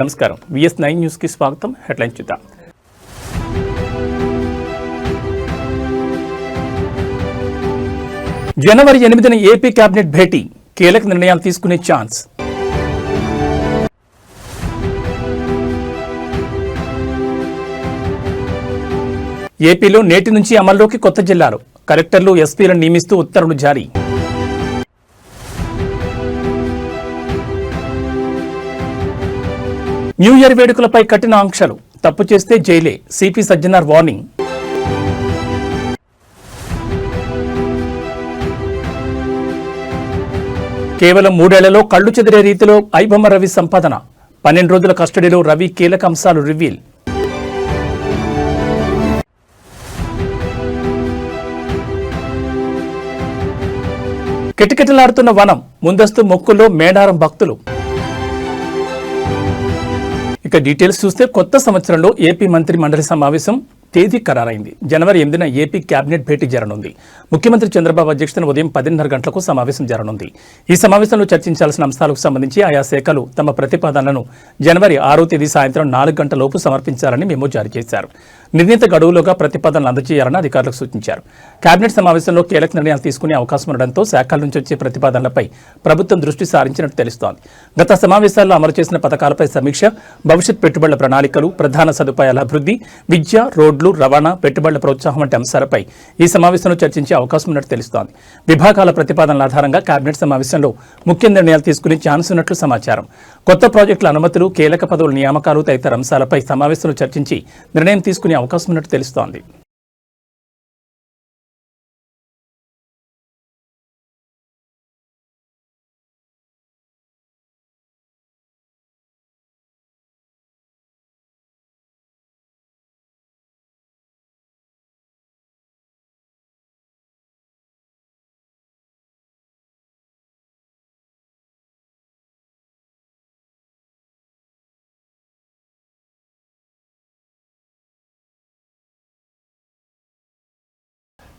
నమస్కారం. VS9 news కి స్వాగతం. హెడ్లైన్స్ చూద్దాం. జనవరి 8న ఏపీ కేబినెట్ భేటీ, కీలక నిర్ణయాలు తీసుకునే ఛాన్స్. ఏపీలో నేటి నుంచి అమల్లోకి కొత్త జిల్లాలు, కలెక్టర్లు ఎస్పీలను నియమిస్తూ ఉత్తర్వులు జారీ. న్యూ ఇయర్ వేడుకలపై కఠిన ఆంక్షలు, తప్పు చేస్తే జైలే, సిపి సజ్జనార్ వార్నింగ్. కేవలం 3 ఏళ్లలో కళ్లు చెదిరే రీతిలో ఐబొమ్మ రవి సంపాదన, 12 రోజుల కస్టడీలో రవి కీలక అంశాలు రివీల్. కిటకిటలాడుతున్న వనం, ముందస్తు మొక్కుల్లో మేడారం భక్తులు. ఇక డీటెయిల్స్ చూస్తే కొత్త సంవత్సరంలో ఏపీ మంత్రి మండలి సమావేశం తేదీ ఖరారైంది. జనవరి 8న ఏపీ కేబినెట్ భేటీ జరగనుంది. ముఖ్యమంత్రి చంద్రబాబు అధ్యక్షతన ఉదయం 10:30 గంటలకు సమావేశం జరగనుంది. ఈ సమావేశంలో చర్చించాల్సిన అంశాలకు సంబంధించి ఆయా శాఖలు తమ ప్రతిపాదనలను జనవరి 6వ తేదీ సాయంత్రం 4 గంటలలోపు సమర్పించాలని మెమో జారీ చేశారు. నిర్ణీత గడువులోగా ప్రతిపాదనలు అందజేయాలని అధికారులకు సూచించారు. కేబినెట్ సమావేశంలో కీలక నిర్ణయాలు తీసుకునే అవకాశం ఉండడంతో శాఖల నుంచి వచ్చే ప్రతిపాదనలపై ప్రభుత్వం దృష్టి సారించినట్టు తెలుస్తోంది. గత సమావేశాల్లో అమలు చేసిన పథకాలపై సమీక్ష, భవిష్యత్ పెట్టుబడుల ప్రణాళికలు, ప్రధాన సదుపాయాల అభివృద్ధి, విద్య, రోడ్లు, రవాణా, పెట్టుబడుల ప్రోత్సాహం వంటి అంశాలపై ఈ సమావేశంలో చర్చించే అవకాశం ఉన్నట్టు తెలుస్తోంది. విభాగాల ప్రతిపాదనల ఆధారంగా కేబినెట్ సమావేశంలో ముఖ్య నిర్ణయాలు తీసుకునే ఛాన్స్ ఉన్నట్లు సమాచారం. కొత్త ప్రాజెక్టుల అనుమతులు, కీలక పదవుల నియామకాలు తదితర అంశాలపై సమావేశంలో చర్చించి నిర్ణయం తీసుకునే అవకాశం ఉన్నట్టు తెలుస్తోంది.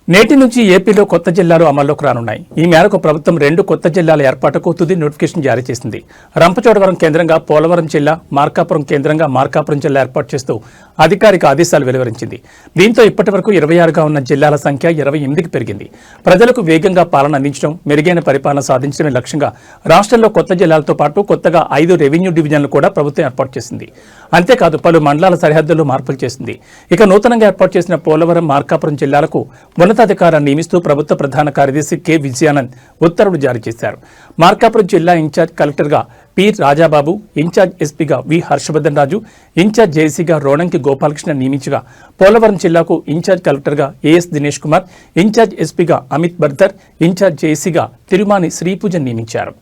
నేటి నుంచి ఏపీలో కొత్త జిల్లాలు అమల్లోకి రానున్నాయి. ఈ మేరకు ప్రభుత్వం 2 కొత్త జిల్లాల ఏర్పాటుకు తుది నోటిఫికేషన్ జారీ చేసింది. రంపచోడవరం కేంద్రంగా పోలవరం జిల్లా, మార్కాపురం కేంద్రంగా మార్కాపురం జిల్లా ఏర్పాటు చేస్తూ అధికారిక ఆదేశాలు వెలువరించింది. దీంతో ఇప్పటి వరకు 26గా ఉన్న జిల్లాల సంఖ్య 28కి పెరిగింది. ప్రజలకు వేగంగా పాలన అందించడం, మెరుగైన పరిపాలన సాధించడమే లక్ష్యంగా రాష్ట్రంలో కొత్త జిల్లాలతో పాటు కొత్తగా 5 రెవెన్యూ డివిజన్లు కూడా ప్రభుత్వం ఏర్పాటు చేసింది. అంతేకాదు పలు మండలాల సరిహద్దుల్లో మార్పులు చేసింది. ఇక నూతనంగా ఏర్పాటు చేసిన పోలవరం, మార్కాపురం జిల్లాలకు ఉన్నతాధికారాన్ని నియమిస్తూ ప్రభుత్వ ప్రధాన కార్యదర్శి కె విజయానంద్ ఉత్తర్వులు జారీ చేశారు. మార్కాపురం జిల్లా ఇన్ఛార్జ్ కలెక్టర్గా పి రాజాబాబు, ఇన్ఛార్జ్ ఎస్పీగా వి హర్షవర్ధన్ రాజు, ఇన్ఛార్జ్ జేసీగా రోణంకి గోపాలకృష్ణ నియమించగా, పోలవరం జిల్లాకు ఇన్ఛార్జ్ కలెక్టర్గా ఏఎస్ దినేష్ కుమార్, ఇన్ఛార్జ్ ఎస్పీగా అమిత్ బర్దర్, ఇన్ఛార్జ్ జేసీగా తిరుమాని శ్రీపూజన్ నియమించారు.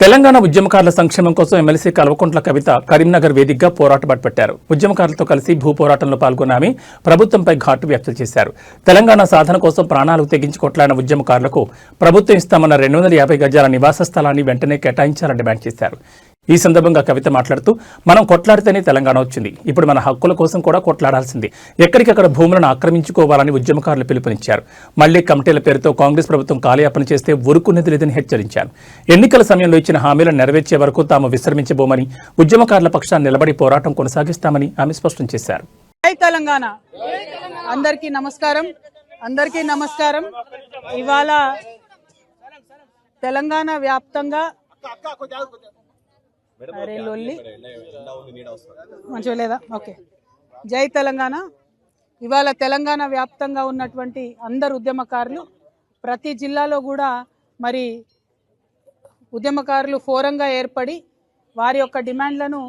తెలంగాణ ఉద్యమకారుల సంక్షేమం కోసం ఎమ్మెల్సీ కల్వకుంట్ల కవిత కరీంనగర్ వేదికగా పోరాట బాటపట్టారు. ఉద్యమకారులతో కలిసి భూ పోరాటంలో పాల్గొన్న ఆమె ప్రభుత్వంపై ఘాటు వ్యాఖ్యలు చేశారు. తెలంగాణ సాధన కోసం ప్రాణాలకు తెగించి కొట్లాడిన ఉద్యమకారులకు ప్రభుత్వం ఇస్తామన్న 250 గజాల నివాస స్థలాన్ని వెంటనే కేటాయించాలని డిమాండ్ చేశారు. ఈ సందర్భంగా కవిత మాట్లాడుతూ మనం కొట్లాడితేనే తెలంగాణ వచ్చింది, ఇప్పుడు మన హక్కుల కోసం కూడా కొట్లాడాల్సింది, ఎక్కడికక్కడ భూములను ఆక్రమించుకోవాలని ఉద్యమకారులు పిలుపునిచ్చారు. మళ్లీ కమిటీల పేరుతో కాంగ్రెస్ ప్రభుత్వం కాలయాపన చేస్తే ఊరుకునేది లేదని హెచ్చరించారు. ఎన్నికల సమయంలో ఇచ్చిన హామీలను నెరవేర్చే వరకు తాము విశ్రమించబోమని, ఉద్యమకారుల పక్షాన్ని నిలబడి పోరాటం కొనసాగిస్తామని ఆమె స్పష్టం చేశారు. తెలంగాణ అందరికీ నమస్కారం. ఇవాళ తెలంగాణ వ్యాప్తంగా మంచిగా లేదా? ఓకే. జై తెలంగాణ. ఇవాళ తెలంగాణ వ్యాప్తంగా ఉన్నటువంటి అందరు ఉద్యమకారులు ప్రతి జిల్లాలో కూడా మరి ఉద్యమకారులు ఫోరంగా ఏర్పడి వారి యొక్క డిమాండ్లను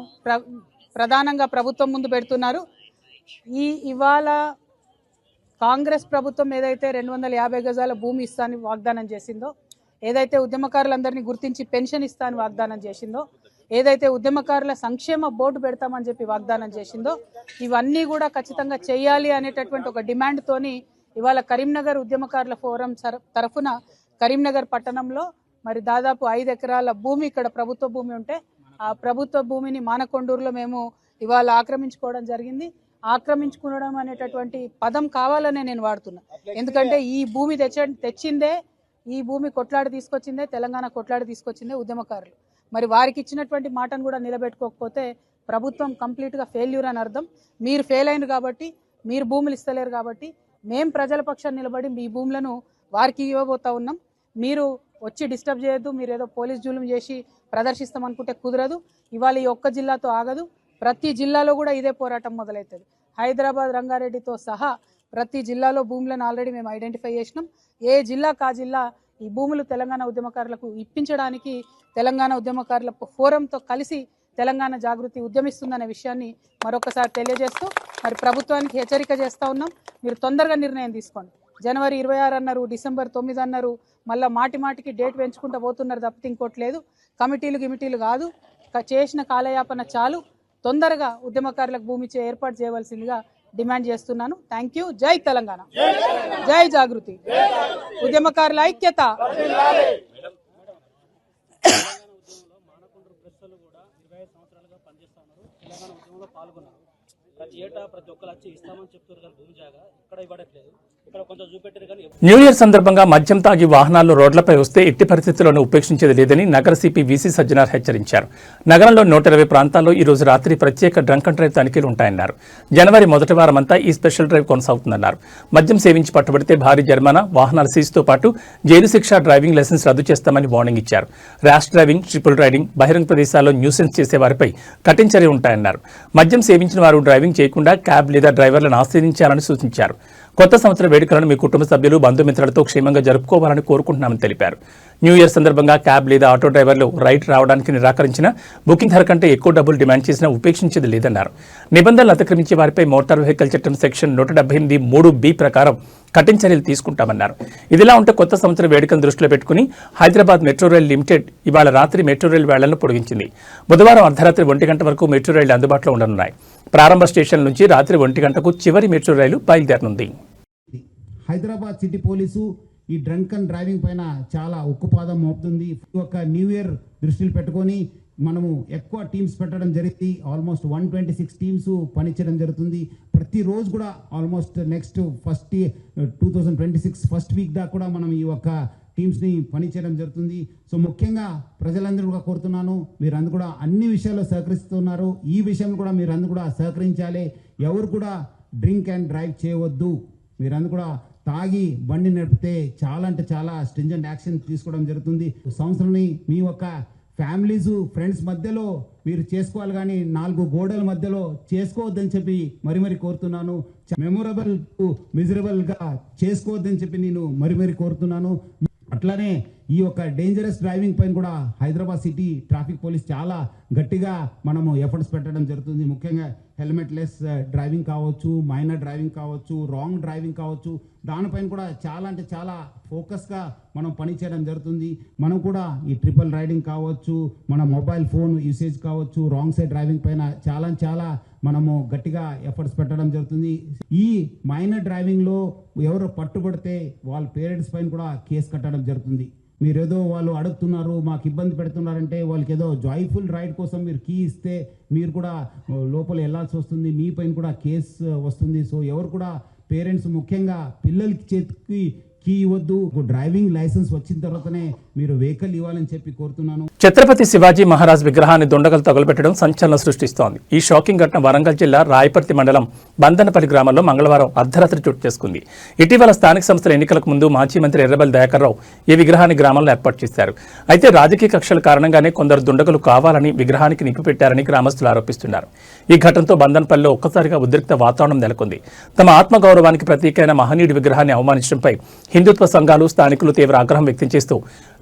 ప్రధానంగా ప్రభుత్వం ముందు పెడుతున్నారు. ఇవాళ కాంగ్రెస్ ప్రభుత్వం ఏదైతే 250 గజాల భూమి ఇస్తానని వాగ్దానం చేసిందో, ఏదైతే ఉద్యమకారులందరినీ గుర్తించి పెన్షన్ ఇస్తానని వాగ్దానం చేసిందో, ఏదైతే ఉద్యమకారుల సంక్షేమ బోర్డు పెడతామని చెప్పి వాగ్దానం చేసిందో, ఇవన్నీ కూడా ఖచ్చితంగా చేయాలి అనేటటువంటి ఒక డిమాండ్తోని ఇవాళ కరీంనగర్ ఉద్యమకారుల ఫోరం తరఫున కరీంనగర్ పట్టణంలో మరి దాదాపు 5 ఎకరాల భూమి, ఇక్కడ ప్రభుత్వ భూమి ఉంటే ఆ ప్రభుత్వ భూమిని మానకొండూరులో మేము ఇవాళ ఆక్రమించుకోవడం జరిగింది. ఆక్రమించుకోవడం అనేటటువంటి పదం కావాలనే నేను వాడుతున్నా. ఎందుకంటే ఈ భూమి తెచ్చిందే, ఈ భూమి కొట్లాడి తీసుకొచ్చిందే, తెలంగాణ కొట్లాడి తీసుకొచ్చిందే ఉద్యమకారులు. మరి వారికి ఇచ్చినటువంటి మాటను కూడా నిలబెట్టుకోకపోతే ప్రభుత్వం కంప్లీట్గా ఫెయిల్యూర్ అని అర్థం. మీరు ఫెయిల్ అయింది కాబట్టి, మీరు భూములు ఇస్తలేరు కాబట్టి మేము ప్రజల పక్షాన్ని నిలబడి మీ భూములను వారికి ఇవ్వబోతా ఉన్నాం. మీరు వచ్చి డిస్టర్బ్ చేయొద్దు. మీరు ఏదో పోలీస్ జూలుం చేసి ప్రదర్శిస్తామనుకుంటే కుదరదు. ఇవాళ ఈ ఒక్క జిల్లాతో ఆగదు, ప్రతి జిల్లాలో కూడా ఇదే పోరాటం మొదలవుతుంది. హైదరాబాద్, రంగారెడ్డితో సహా ప్రతి జిల్లాలో భూములను ఆల్రెడీ మేము ఐడెంటిఫై చేసినాం. ఏ జిల్లాకు ఆ జిల్లా ఈ భూములు తెలంగాణ ఉద్యమకారులకు ఇప్పించడానికి తెలంగాణ ఉద్యమకారుల ఫోరంతో కలిసి తెలంగాణ జాగృతి ఉద్యమిస్తుందనే విషయాన్ని మరొకసారి తెలియజేస్తూ మరి ప్రభుత్వానికి హెచ్చరిక చేస్తూ ఉన్నాం. మీరు తొందరగా నిర్ణయం తీసుకోండి. జనవరి 26 అన్నారు, డిసెంబర్ 9 అన్నారు, మళ్ళీ మాటికి డేట్ పెంచుకుంటూ పోతున్నారు తప్పితే ఇంకోటి లేదు. కమిటీలు కాదు, చేసిన కాలయాపన చాలు. తొందరగా ఉద్యమకారులకు భూమి ఏర్పాటు చేయవలసిందిగా డిమాండ్ చేస్తున్నాను. Thank you. జై తెలంగాణ, జై జాగృతి, ఉద్యమకారుల ఐక్యత. న్యూ ఇయర్ సందర్భంగా మద్యం తాగి వాహనాల్లో రోడ్లపై వస్తే ఎట్టి పరిస్థితుల్లోనూ ఉపేక్షించేది లేదని నగర సిపి వీసీ సజ్జనార్ హెచ్చరించారు. నగరంలో 120 ప్రాంతాల్లో ఈ రోజు రాత్రి ప్రత్యేక డ్రంక్ అండ్ డ్రైవ్ తనిఖీలు ఉంటాయన్నారు. జనవరి మొదటి వారమంతా ఈ స్పెషల్ డ్రైవ్ కొనసాగుతుందన్నారు. మద్యం సేవించి పట్టుబడితే భారీ జరిమానా, వాహనాల సీజుతో పాటు జైలు శిక్ష, డ్రైవింగ్ లైసెన్స్ రద్దు చేస్తామని వార్నింగ్ ఇచ్చారు. ర్యాష్ డ్రైవింగ్, ట్రిపుల్ రైడింగ్, బహిరంగ ప్రదేశాల్లో న్యూసెన్స్ చేసే వారిపై కఠిన చర్య ఉంటాయన్నారు. మద్యం సేవించిన వారు డ్రైవింగ్ చేయకుండా క్యాబ్ లేదా డ్రైవర్లను ఆశ్రయించాలని సూచించారు. కొత్త సంవత్సర వేడుకలను మీ కుటుంబ సభ్యులు, బంధుమిత్రులతో క్షేమంగా జరుపుకోవాలని కోరుకుంటున్నామని తెలిపారు. న్యూ ఇయర్ సందర్భంగా క్యాబ్ లేదా ఆటో డ్రైవర్లు రైడ్ రావడానికి నిరాకరించిన, బుకింగ్ ధర కంటే ఎక్కువ డబ్బులు డిమాండ్ చేసినా ఉపేక్షించేది లేదన్నారు. నిబంధనలు అతిక్రమించే వారిపై మోటార్ వెహికల్ చట్టం సెక్షన్ 178(3)(b) ప్రకారం కఠిన చర్యలు తీసుకుంటామన్నారు. ఇదిలా ఉంటే కొత్త సంవత్సర వేడుకలను దృష్టిలో పెట్టుకుని హైదరాబాద్ మెట్రో రైల్ లిమిటెడ్ ఇవాళ రాత్రి మెట్రో రైల్ వేళ్లను పొడిగించింది. బుధవారం అర్ధరాత్రి 1 గంట వరకు మెట్రో రైళ్లు అందుబాటులో ఉండనున్నాయి. ప్రారంభ స్టేషన్ నుంచి రాత్రి 1 గంటకు చివరి మెట్రో రైలు బయలుదేరనుంది. హైదరాబాద్ సిటీ పోలీసు ఈ డ్రంక్ అండ్ డ్రైవింగ్ పైన చాలా ఉక్కుపాదం మోపుతుంది. ఒక న్యూ ఇయర్ దృష్టిలో పెట్టుకొని మనము ఎక్కువ టీమ్స్ పెట్టడం జరిగింది. ఆల్మోస్ట్ 126 టీమ్స్ పనిచేయడం జరుగుతుంది. ప్రతిరోజు కూడా ఆల్మోస్ట్ నెక్స్ట్ 2026 ఫస్ట్ వీక్ దాకా కూడా మనం ఈ యొక్క టీమ్స్ని పనిచేయడం జరుగుతుంది. సో ముఖ్యంగా ప్రజలందరూ కూడా కోరుతున్నాను, మీరందరూ కూడా అన్ని విషయాల్లో సహకరిస్తున్నారు. ఈ విషయంలో కూడా మీరందరూ కూడా సహకరించాలి. ఎవరు కూడా డ్రింక్ అండ్ డ్రైవ్ చేయవద్దు. మీరందరూ కూడా తాగి బండి నడిపితే చాలా అంటే చాలా స్ట్రింజెంట్ యాక్షన్ తీసుకోవడం జరుగుతుంది. సంవత్సరాన్ని మీ యొక్క ఫ్యామిలీస్, ఫ్రెండ్స్ మధ్యలో మీరు చేసుకోవాలి, కానీ 4 గోడల మధ్యలో చేసుకోవద్దని చెప్పి మరి కోరుతున్నాను. మెమొరబుల్ మిజరబుల్ గా చేసుకోవద్దని చెప్పి నేను మరి కోరుతున్నాను. అట్లానే ఈ యొక్క డేంజరస్ డ్రైవింగ్ పైన కూడా హైదరాబాద్ సిటీ ట్రాఫిక్ పోలీస్ చాలా గట్టిగా మనము ఎఫర్ట్స్ పెట్టడం జరుగుతుంది. ముఖ్యంగా హెల్మెట్ లెస్ డ్రైవింగ్ కావచ్చు, మైనర్ డ్రైవింగ్ కావచ్చు, రాంగ్ డ్రైవింగ్ కావచ్చు, దానిపైన కూడా చాలా అంటే చాలా ఫోకస్గా మనం పనిచేయడం జరుగుతుంది. మనం కూడా ఈ ట్రిపుల్ రైడింగ్ కావచ్చు, మన మొబైల్ ఫోన్ యూసేజ్ కావచ్చు, రాంగ్ సైడ్ డ్రైవింగ్ పైన చాలా మనము గట్టిగా ఎఫర్ట్స్ పెట్టడం జరుగుతుంది. ఈ మైనర్ డ్రైవింగ్లో ఎవరు పట్టుబడితే వాళ్ళ పేరెంట్స్ పైన కూడా కేసు కట్టడం జరుగుతుంది. మీరేదో వాళ్ళు అడుగుతున్నారు, మాకు ఇబ్బంది పెడుతున్నారంటే వాళ్ళకి ఏదో జాయ్ఫుల్ రైడ్ కోసం మీరు కీ ఇస్తే మీరు కూడా లోపల వెళ్ళాల్సి వస్తుంది, మీ పైన కూడా కేసు వస్తుంది. సో ఎవరు కూడా పేరెంట్స్ ముఖ్యంగా పిల్లలకి చేతికి కీ ఇవ్వద్దు. డ్రైవింగ్ లైసెన్స్ వచ్చిన తర్వాతనే మీరు వెహికల్ ఇవ్వాలని చెప్పి కోరుతున్నాను. ఛత్రపతి శివాజీ మహారాజ్ విగ్రహాన్ని దుండగలు తగులబెట్టడం సంచలనం సృష్టిస్తోంది. ఈ షాకింగ్ ఘటన వరంగల్ జిల్లా రాయపర్తి మండలం బందనపల్లి గ్రామంలో మంగళవారం అర్ధరాత్రి చోటు చేసుకుంది. ఇటీవల స్థానిక సంస్థల ఎన్నికలకు ముందు మాజీ మంత్రి ఎర్రబెల్లి దయాకర్రావు ఈ విగ్రహాన్ని గ్రామంలో ఏర్పాటు చేశారు. అయితే రాజకీయ కక్షల కారణంగానే కొందరు దుండగులు కావాలని విగ్రహానికి నిప్పిపెట్టారని గ్రామస్తులు ఆరోపిస్తున్నారు. ఈ ఘటనతో బందనపల్లిలో ఒక్కసారిగా ఉద్రిక్త వాతావరణం నెలకొంది. తమ ఆత్మగౌరవానికి ప్రతీకైన మహనీయుడి విగ్రహాన్ని అవమానించడంపై హిందుత్వ సంఘాలు, స్థానికులు తీవ్ర ఆగ్రహం వ్యక్తం చేస్తూ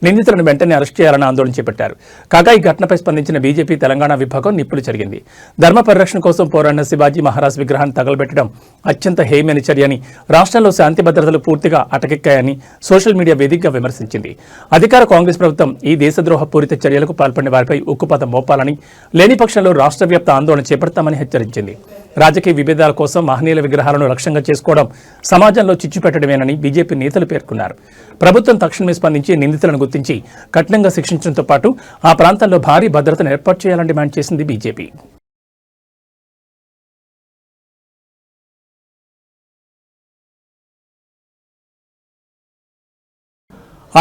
నిందితులను వెంటనే అరెస్ట్ చేయాలని ఆందోళన చేపట్టారు. కాగా ఈ ఘటనపై స్పందించిన బీజేపీ తెలంగాణ విభాగం నిప్పులు జరిగింది. ధర్మ పరిరక్షణ కోసం పోరాడిన శివాజీ మహారాజ్ విగ్రహాన్ని తగలబెట్టడం అత్యంత హేయమైన చర్యని, రాష్ట్రంలో శాంతి భద్రతలు పూర్తిగా అటకెక్కాయని సోషల్ మీడియా వేదికగా విమర్శించింది. అధికార కాంగ్రెస్ ప్రభుత్వం ఈ దేశద్రోహ పూరిత చర్యలకు పాల్పడిన వారిపై ఉక్కుపాతం మోపాలని, లేని పక్షంలో రాష్ట్ర వ్యాప్త ఆందోళన చేపడతామని హెచ్చరించింది. రాజకీయ విభేదాల కోసం మహనీయుల విగ్రహాలను లక్ష్యంగా చేసుకోవడం సమాజంలో చిచ్చు పెట్టడమేనని బీజేపీ నేతలు పేర్కొన్నారు. ప్రభుత్వం తక్షణమే స్పందించి నిందితులను గుర్తించి కఠినంగా శిక్షించడంతో పాటు ఆ ప్రాంతాల్లో భారీ భద్రతను ఏర్పాటు చేయాలని డిమాండ్ చేసింది BJP.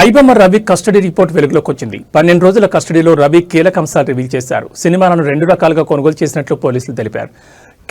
IBomma Ravi custody report వెలుగులోకి వచ్చింది. 12 రోజుల కస్టడీలో రవి కీలక అంశాలు రివీల్ చేశారు. సినిమాలను 2 రకాలుగా కొనుగోలు చేసినట్లు పోలీసులు తెలిపారు.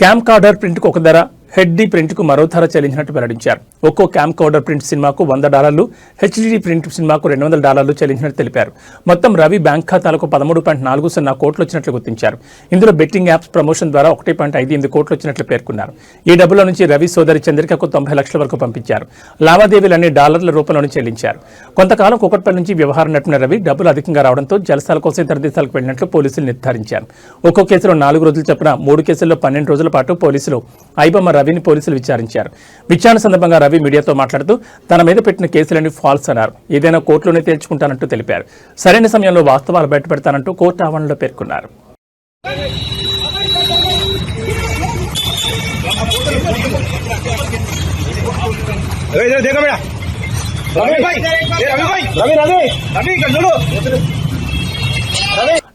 క్యామ్ కార్డర్ ప్రింట్కు ఒక ధర, హెచ్డి ప్రింట్కు మరో ధర చెల్లించినట్టు వెల్లడించారు. ఒక్కో క్యామ్ కార్డర్ ప్రింట్ సినిమాకు $100, హెచ్డి ప్రింట్ సినిమాకు $200 చెల్లించినట్టు తెలిపారు. మొత్తం రవి బ్యాంక్ ఖాతాలకు 13.40 కోట్లు వచ్చినట్లు గుర్తించారు. ఇందులో బెట్టింగ్ యాప్స్ ప్రమోషన్ ద్వారా 1.58 కోట్లు వచ్చినట్లు పేర్కొన్నారు. ఈ డబ్బుల నుంచి రవి సోదరి చంద్రికకు 90 లక్షల వరకు పంపించారు. లావాదేవీలన్నీ డాలర్ల రూపంలోనే చెల్లించారు. కొంతకాలం కుకట్పల్లి నుంచి వ్యవహారం నడిపిన రవి డబ్బులు అధికంగా రావడంతో జలసాల కోసం ఇతర దేశాలకు వెళ్లినట్లు పోలీసులు నిర్ధారించారు. ఒక్కో కేసులో 4 రోజులు చొప్పున 3 కేసుల్లో 12 రోజుల పాటు పోలీసులు ఐబొమ్మ రవిని పోలీసులు విచారించారు. విచారణ సందర్భంగా రవి మీడియాతో మాట్లాడుతూ తన మీద పెట్టిన కేసులన్నీ ఫాల్స్ అన్నారు. ఏదైనా కోర్టులోనే తేల్చుకుంటానంటూ తెలిపారు. సరైన సమయంలో వాస్తవాలు బయటపెడతానంటూ కోర్టు ఆవరణలో పేర్కొన్నారు.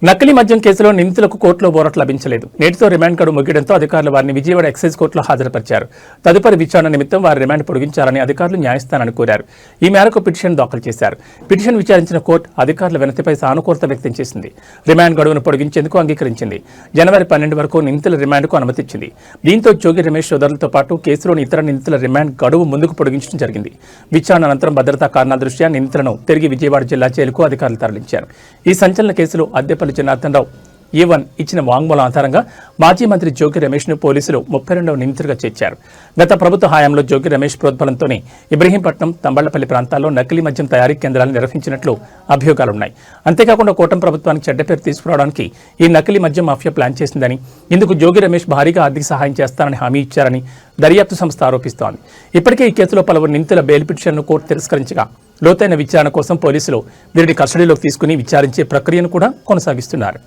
నకిలీ మద్యం కేసులో నిందితులకు కోర్టులో బోరట్ లభించలేదు. నేటితో రిమాండ్ గడువు ముగియడంతో అధికారులు వారిని విజయవాడ ఎక్సైజ్ కోర్టులో హాజరుపరిచారు. తదుపరి విచారణ నిమిత్తం వారి రిమాండ్ పొడిగించాలని అధికారులు న్యాయస్థానాన్ని కోరారు. ఈ మేరకు పిటిషన్ దాఖలు చేశారు. పిటిషన్ విచారించిన కోర్టు అధికారుల వినతిపై సానుకూలత వ్యక్తం చేసింది. రిమాండ్ గడువును పొడిగించేందుకు అంగీకరించింది. జనవరి 12 వరకు నిందితుల రిమాండ్కు అనుమతిచ్చింది. దీంతో జోగి రమేష్ సోదరులతో పాటు కేసులోని ఇతర నిందితుల రిమాండ్ గడువు ముందుకు పొడిగించడం జరిగింది. విచారణ అనంతరం భద్రతా కారణాల దృష్ట్యా నిందితులను తిరిగి విజయవాడ జిల్లా జైలుకు అధికారులు తరలించారు. ఈ సంచలన కేసులో అద్దెపల్లి జనార్దన్ రావు A1 ఇచ్చిన వాంగ్మూలం ఆధారంగా మాజీ మంత్రి జోగి రమేష్ను పోలీసులు 32వ నిందితుడిగా చేర్చారు. గత ప్రభుత్వ హయాంలో జోగి రమేష్ ప్రోద్బలంతోనే ఇబ్రహీంపట్నం, తంబళ్లపల్లి ప్రాంతాల్లో నకిలీ మద్యం తయారీ కేంద్రాలను నిర్వహించినట్లు అభియోగాలున్నాయి. అంతేకాకుండా కూటమి ప్రభుత్వానికి చెడ్డ పేరు తీసుకురావడానికి ఈ నకిలీ మద్యం మాఫియా ప్లాన్ చేసిందని, ఇందుకు జోగి రమేష్ భారీగా ఆర్థిక సహాయం చేస్తారని హామీ ఇచ్చారని దర్యాప్తు సంస్థ ఆరోపిస్తోంది. ఇప్పటికే ఈ కేసులో పలువురు నిందితుల బెయిల్ పిటిషన్ను కోర్టు తిరస్కరించగా లోతైన విచారణ కోసం పోలీసులు వీరిని కస్టడీలోకి తీసుకుని విచారించే ప్రక్రియను కూడా కొనసాగిస్తున్నారు.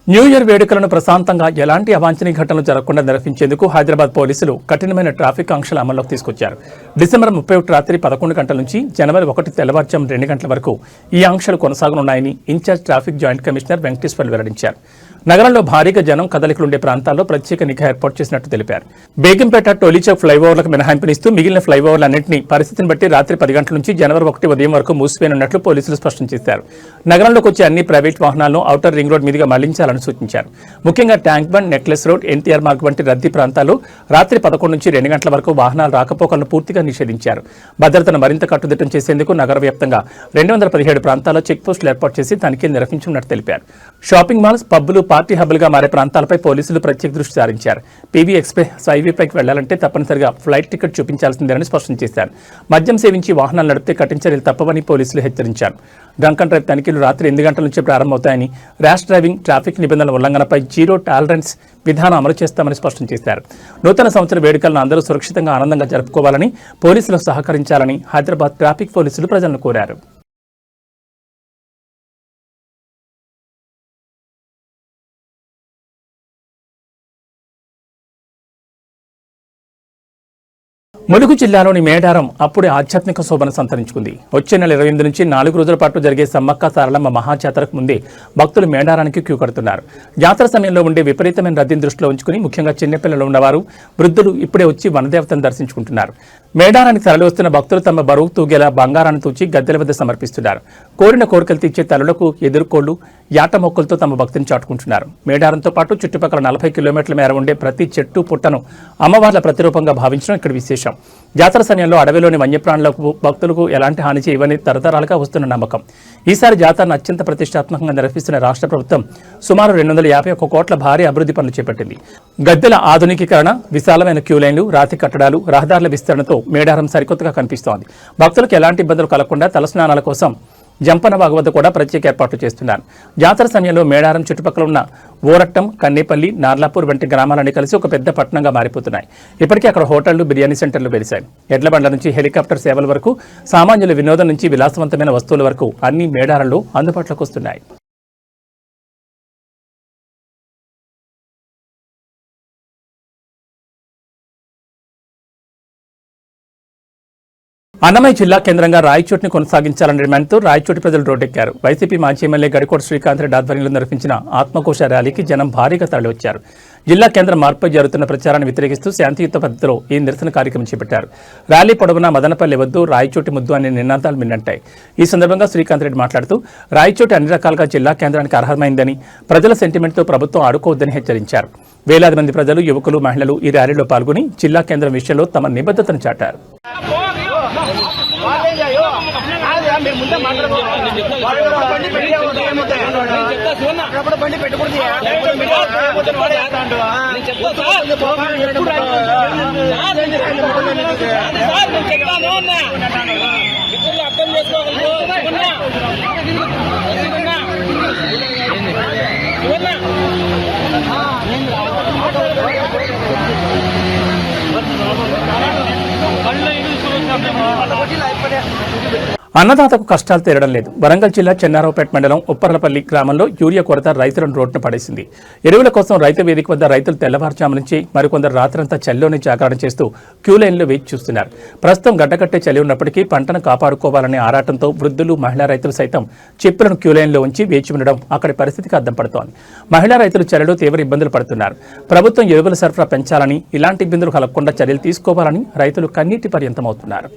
న్యూ ఇయర్ వేడుకలను ప్రశాంతంగా ఎలాంటి అవాంఛనీయ ఘటనలు జరగకుండా నిర్వహించేందుకు హైదరాబాద్ పోలీసులు కఠినమైన ట్రాఫిక్ ఆంక్షల అమల్లోకి తీసుకొచ్చారు. డిసెంబర్ 31 రాత్రి 11 గంటల నుంచి జనవరి 1 తెల్లవారుజాము 2 గంటల వరకు ఈ ఆంక్షలు కొనసాగనున్నాయని in charge traffic joint commissioner Venkateswarlu వెల్లడించారు. నగరంలో భారీగా జనం కదలికలుండే ప్రాంతాల్లో ప్రత్యేక నిఘా ఏర్పాటు చేసినట్టు తెలిపారు. బేగంపేట, టోలీచౌక్ ఫ్లైఓవర్లకు మినహాయింపునిస్తూ మిగిలిన ఫ్లైఓవర్లన్నింటినీ పరిస్థితిని బట్టి రాత్రి 10 గంటల నుంచి జనవరి 1 ఉదయం వరకు మూసివేయనున్నట్లు పోలీసులు స్పష్టం చేశారు. నగరంలోకి వచ్చే అన్ని ప్రైవేట్ వాహనాలను ఔటర్ రింగ్ రోడ్ మీదుగా మళ్లించాలని సూచించారు. ముఖ్యంగా tank bund, necklace road, NTR Marg వంటి రద్దీ ప్రాంతాల్లో రాత్రి 11 నుంచి 2 గంటల వరకు వాహనాల రాకపోకలను పూర్తిగా నిషేధించారు. భద్రతను మరింత కట్టుదిట్టం చేసేందుకు నగర వ్యాప్తంగా 217 ప్రాంతాల్లో చెక్ పోస్టులు ఏర్పాటు చేసి తనిఖీలు నిర్వహించనున్నట్టు తెలిపారు. షాపింగ్ మాల్స్, పబ్బులు, పార్టీ హబ్బులుగా మారే ప్రాంతాలపై పోలీసులు ప్రత్యేక దృష్టి సారించారు. పీవీ ఎక్స్ప్రెస్ హైవేపైకి వెళ్లాలంటే తప్పనిసరిగా ఫ్లైట్ టికెట్ చూపించాల్సిందేనని స్పష్టం చేశారు. మద్యం సేవించి వాహనాలు నడిపితే కఠిన చర్యలు తప్పవని పోలీసులు హెచ్చరించారు. డ్రంక్ అండ్ డ్రైవ్ తనిఖీలు రాత్రి 8 గంటల నుంచే ప్రారంభమవుతాయని, ర్యాష్ డ్రైవింగ్, ట్రాఫిక్ నిబంధనల ఉల్లంఘనపై జీరో టాలరెన్స్ విధానం అమలు చేస్తామని స్పష్టం చేశారు. నూతన సంవత్సర వేడుకలను అందరూ సురక్షితంగా, ఆనందంగా జరుపుకోవాలని, పోలీసులకు సహకరించాలని హైదరాబాద్ ట్రాఫిక్ పోలీసులు ప్రజలను కోరారు. ములుగు జిల్లాలోని మేడారం అప్పుడే ఆధ్యాత్మిక శోభను సంతరించుకుంది. వచ్చే నెల 28 నుంచి 4 రోజుల పాటు జరిగే సమ్మక్క సారలమ్మ మహాజాతరకు ముందే భక్తులు మేడారానికి క్యూ కడుతున్నారు. జాతర సమయంలో ఉండే విపరీతమైన రద్దీని దృష్టిలో ఉంచుకుని ముఖ్యంగా చిన్నపిల్లలు ఉన్నవారు, వృద్ధులు ఇప్పుడే వచ్చి వనదేవతను దర్శించుకుంటున్నారు. మేడారానికి తరలివస్తున్న భక్తులు తమ బరువు తూగేలా బంగారాన్ని తూచి గద్దెల వద్ద సమర్పిస్తున్నారు. కోరిన కోరికలు తీర్చే తల్లులకు ఎదుర్కోళ్లు, యాట మొక్కలతో తమ భక్తిని చాటుకుంటున్నారు. మేడారంతో పాటు చుట్టుపక్కల 40 కిలోమీటర్ల మేర ఉండే ప్రతి చెట్టు పుట్టను అమ్మవార్ల ప్రతిరూపంగా భావించడం ఇక్కడ విశేషం. జాతర సమయంలో అడవిలోని వన్యప్రాణులకు, భక్తులకు ఎలాంటి హాని చేయవని తరతరాలుగా వస్తున్న నమ్మకం. ఈసారి జాతరను అత్యంత ప్రతిష్టాత్మకంగా నిర్వహిస్తున్న రాష్ట్ర ప్రభుత్వం సుమారు 251 కోట్ల భారీ అభివృద్ధి పనులు చేపట్టింది. గద్దెల ఆధునికీకరణ, విశాలమైన క్యూలైన్లు, రాతి కట్టడాలు, రహదారుల విస్తరణతో మేడారం సరికొత్తగా కనిపిస్తోంది. భక్తులకు ఎలాంటి ఇబ్బందులు కలగకుండా తలస్నానాల కోసం జంపనవాగు వద్ద కూడా ప్రత్యేక ఏర్పాట్లు చేస్తున్నారు. జాతర సమయంలో మేడారం చుట్టుపక్కల ఉన్న ఓరట్టం, కన్నేపల్లి, నార్లాపూర్ వంటి గ్రామాలన్నీ కలిసి ఒక పెద్ద పట్టణంగా మారిపోతున్నాయి. ఇప్పటికే అక్కడ హోటళ్లు, బిర్యానీ సెంటర్లు వెలిశాయి. ఎడ్ల బండ్ల నుంచి హెలికాప్టర్ సేవల వరకు, సామాన్యుల వినోదం నుంచి విలాసవంతమైన వస్తువుల వరకు అన్ని మేడారంలో అందుబాటులోకి వస్తున్నాయి. అన్నమయ్య జిల్లా కేంద్రంగా రాయచోటిని కొనసాగించాలనే డిమాండ్తో రాయచోటి ప్రజలు రోడ్డెక్కారు. వైసీపీ మాజీ ఎమ్మెల్యే గడికోట శ్రీకాంత్ రెడ్డి ఆధ్వర్యంలో నిర్వహించిన ఆత్మకోశ ర్యాలీకి జనం భారీగా తరలివచ్చారు. జిల్లా కేంద్రం మార్పుపై జరుగుతున్న ప్రచారాన్ని వ్యతిరేకిస్తూ శాంతియుత పద్ధతిలో ఈ నిరసన కార్యక్రమం చేపట్టారు. ర్యాలీ పొడవునా మదనపల్లి వద్దు, రాయచోటి ముద్దు అనే నినాదాలు మిన్నంటాయి. ఈ సందర్భంగా శ్రీకాంత్ రెడ్డి మాట్లాడుతూ రాయచోటి అన్ని రకాలుగా జిల్లా కేంద్రానికి అర్హమైందని, ప్రజల సెంటిమెంట్తో ప్రభుత్వం ఆడుకోవద్దని హెచ్చరించారు. వేలాది మంది ప్రజలు, యువకులు, మహిళలు ఈ ర్యాలీలో పాల్గొని జిల్లా కేంద్రం విషయంలో తమ నిబద్ధతను చాటారు. అన్నదాతకు కష్టాలు తీరడం లేదు. వరంగల్ జిల్లా చెన్నారావుపేట మండలం ఉప్పర్లపల్లి గ్రామంలో యూరియా కొరత రైతులను రోడ్డున పడేసింది. ఎరువుల కోసం రైతు వేదిక వద్ద రైతులు తెల్లవారుజాము నుంచి, మరికొందరు రాత్రంతా చలిలోనే జాగరణ చేస్తూ క్యూలైన్లో వేచి చూస్తున్నారు. ప్రస్తుతం గడ్డకట్టే చలి ఉన్నప్పటికీ పంటను కాపాడుకోవాలనే ఆరాటంతో వృద్ధులు, మహిళా రైతులు సైతం చెప్పులను క్యూలైన్లో ఉంచి వేచి ఉండడం అక్కడి పరిస్థితికి అద్దం పడుతోంది. మహిళా రైతులు చలిలో తీవ్ర ఇబ్బందులు పడుతున్నారు. ప్రభుత్వం ఎరువుల సరఫరా పెంచాలని, ఇలాంటి ఇబ్బందులు కలగకుండా చర్యలు తీసుకోవాలని రైతులు కన్నీటి పర్యంతమవుతున్నారు.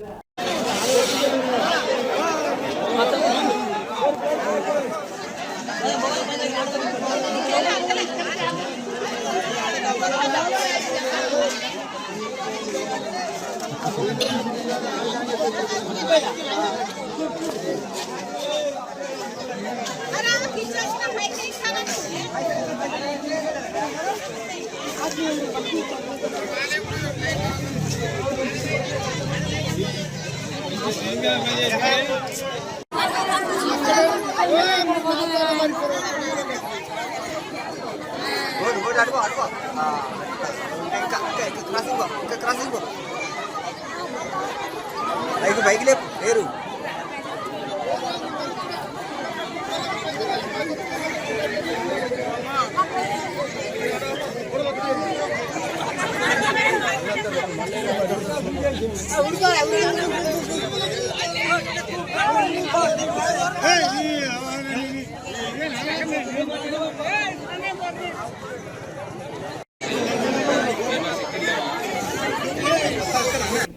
బైక్ లేరు.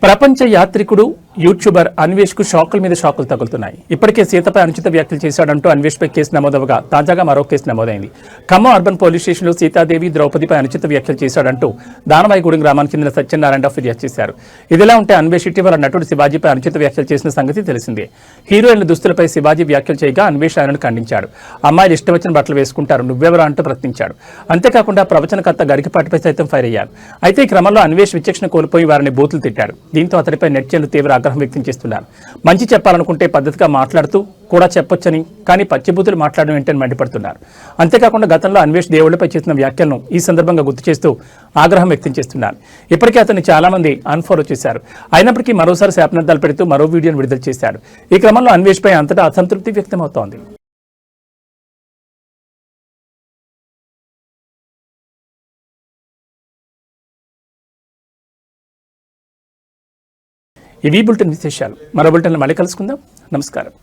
ప్రపంచ యాత్రికుడు యూట్యూబర్ అన్వేష్ కు షాకుల మీద షాకులు తగులుతున్నాయి. ఇప్పటికే సీతపై అనుచిత వ్యాఖ్యలు చేశాడంటూ అన్వేష్ పై కేసు నమోదవగా తాజాగా మరో కేసు నమోదైంది. ఖమ్మం అర్బన్ పోలీస్ స్టేషన్లో సీతాదేవి ద్రౌపదిపై అనుచిత వ్యాఖ్యలు చేశాడంటూ దానవాయిగూడెం గ్రామానికి చెందిన సత్యనారాయణ ఫిర్యాదు చేశారు. ఇదిలా ఉంటే అన్వేష్ ఇటీవల నటుడు శివాజీపై అనుచిత వ్యాఖ్యలు చేసిన సంగతి తెలిసిందే. హీరోయిన్ల దుస్తులపై శివాజీ వ్యాఖ్యలు చేయగా అన్వేష్ ఆయనను ఖండించాడు. అమ్మాయిలు ఇష్టం వచ్చిన బట్టలు వేసుకుంటారు, నువ్వెవరా అంటూ ప్రశ్నించాడు. అంతేకాకుండా ప్రవచనకర్త గరికపాటిపై సైతం ఫైర్ అయ్యారు. అయితే ఈ క్రమంలో అన్వేష్ విచక్షణ కోల్పోయి వారిని బూతులు తిట్టాడు. దీంతో అతడిపై నెటిజన్లు తీవ్ర ఆగ్రహం వ్యక్తం చేస్తున్నారు. మంచి చెప్పాలనుకుంటే పద్ధతిగా మాట్లాడుతూ కూడా చెప్పొచ్చని, కానీ పచ్చిబూతులు మాట్లాడడం ఏంటని మండిపడుతున్నారు. అంతేకాకుండా గతంలో అన్వేష్ దేవుళ్లపై చేసిన వ్యాఖ్యలను ఈ సందర్భంగా గుర్తు చేస్తూ ఆగ్రహం వ్యక్తం చేస్తున్నారు. ఇప్పటికే అతన్ని చాలా మంది అన్ఫాలో చేశారు. అయినప్పటికీ మరోసారి శాపనార్థాలు పెడుతూ మరో వీడియోను విడుదల చేశాడు. ఈ క్రమంలో అన్వేష్ పై అంతటా అసంతృప్తి వ్యక్తమవుతోంది. ఇవి బులెటిన్ విశేషాలు. మరో బులెటిన్లో మళ్ళీ కలుసుకుందాం. నమస్కారం.